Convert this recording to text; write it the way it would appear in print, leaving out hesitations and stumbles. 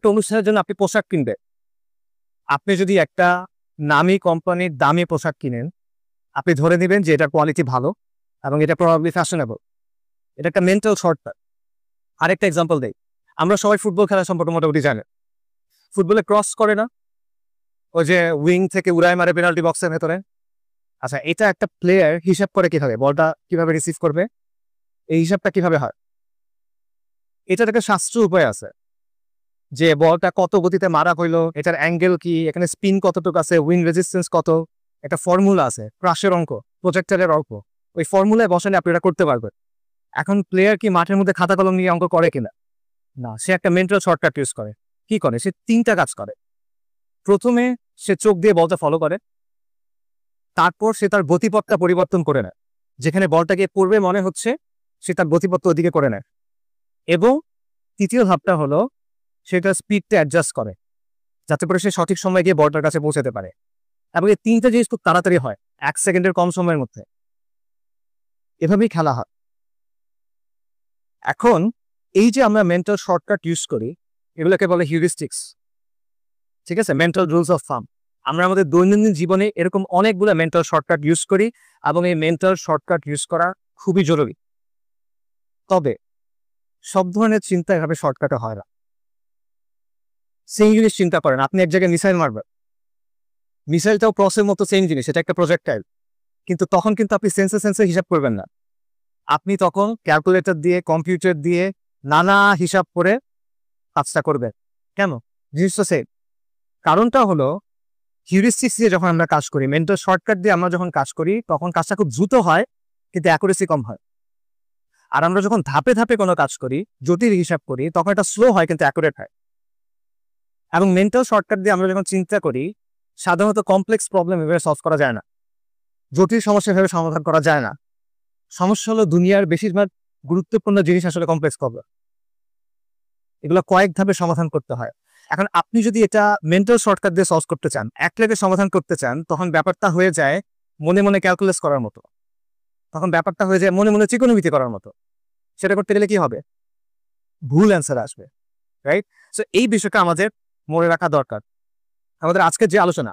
একটা অনুষ্ঠানের জন্য আপনি পোশাক কিনবেন। আপনি যদি একটা নামী কোম্পানির দামি পোশাক কিনেন, আপনি ধরে নিবেন যে এটার কোয়ালিটি ভালো এবং এটা প্রবাবলি ফ্যাশনেবল। এটা একটা মেন্টাল শর্টকাট। আরেকটা এক্সাম্পল দেই। আমরা সবাই ফুটবল খেলা সম্পর্কে মোটামুটি জানি। ফুটবলে ক্রস করে না? ওই যে উইং থেকে উড়ায় মারে পেনাল্টি বক্সের ভেতরে। আচ্ছা, এটা একটা প্লেয়ার হিসাব করে কিভাবে বলটা কিভাবে রিসিভ করবে, এই হিসাবটা কিভাবে হয়? এটার একটা শাস্ত্রীয় উপায় আছে যে বলটা কত গতিতে মারা হইলো, এটার অ্যাঙ্গেল কি, এখানে স্পিন কতটুকু আছে, উইন রেজিস্ট্যান্স কত, একটা ফর্মুলা আছে, ক্রাশের অঙ্ক, প্রজেক্টরের অঙ্ক। ওই ফর্মুলায় বসালে আপনি এটা করতে পারবেন। এখন প্লেয়ার কি মাঠের মধ্যে খাতা কলম নিয়ে অঙ্ক করে কিনা? না, সে একটা মেন্টাল শর্টকাট ইউজ করে। কি করে? সে 3টা কাজ করে। প্রথমে সে চোখ দিয়ে বলটা ফলো করে, তারপর সে তার গতিপথটা পরিবর্তন করে নেয়। যেখানে বলটা গিয়ে পড়বে মনে হচ্ছে, সে তার গতিপথ ওদিকে করে নেয়। এবং তৃতীয় ধাপটা হলো সেটা স্পিডটা অ্যাডজাস্ট করে, যাতে করে সে সঠিক সময় গিয়ে বলটার কাছে পৌঁছাতে পারে। এবং এই 3টা জিনিস খুব তাড়াতাড়ি হয়, 1 সেকেন্ডের কম সময়ের মধ্যে। এভাবেই খেলা হয়। এখন এই যে আমরা মেন্টাল শর্টকাট ইউজ করি, এগুলোকে বলে হিউরিস্টিক্স। ঠিক আছে, মেন্টাল রুলস অফ থাম্ব। আমরা আমাদের দৈনন্দিন জীবনে এরকম অনেকগুলো মেন্টাল শর্টকাট ইউজ করি এবং এই মেন্টাল শর্টকাট ইউজ করা খুবই জরুরি। তবে সব ধরনের চিন্তা এভাবে শর্টকাটে হয় না। সেম জিনিস চিন্তা করেন, আপনি এক জায়গায় মিসাইল মারবেন, মিসাইলটাও ক্রসের মতো সেম জিনিস, এটা একটা প্রজেক্টাইল। কিন্তু তখন কিন্তু আপনি সেন্সে হিসাব করবেন না। আপনি তখন ক্যালকুলেটর দিয়ে, কম্পিউটার দিয়ে নানা হিসাব করে কাজটা করবেন। কেন? জিনিসটা সেম। কারণটা হলো হিউরিস্টিক্স দিয়ে যখন আমরা কাজ করি, মেন্টাল শর্টকাট দিয়ে আমরা যখন কাজ করি, তখন কাজটা খুব দ্রুত হয়, কিন্তু অ্যাকুরেসি কম হয়। আর আমরা যখন ধাপে ধাপে কোনো কাজ করি, জটিল হিসাব করি, তখন এটা স্লো হয় কিন্তু অ্যাকুরেট হয়। এবং মেন্টাল শর্টকাট দিয়ে আমরা যখন চিন্তা করি, সাধারণত কমপ্লেক্স প্রবলেম এভাবে সলভ করা যায় না, জটিল সমস্যা এভাবে সমাধান করা যায় না। সমস্যা হলো দুনিয়ার বেশিরভাগ গুরুত্বপূর্ণ জিনিস আসলে কমপ্লেক্স প্রবলেম, এগুলো কয়েক ধাপে সমাধান করতে হয়। এখন আপনি যদি এটা মেন্টাল শর্টকাট দিয়ে সলভ করতে চান, এক লেগে সমাধান করতে চান, তখন ব্যাপারটা হয়ে যায় মনে মনে ক্যালকুলেস করার মতো, তখন ব্যাপারটা হয়ে যায় মনে মনে ত্রিকোণমিতি করার মতো। সেটা করতে গেলে কি হবে? ভুল অ্যান্সার আসবে, রাইট? সো এই বিষয়টা আমাদের মনে রাখা দরকার। আমাদের আজকের যে আলোচনা,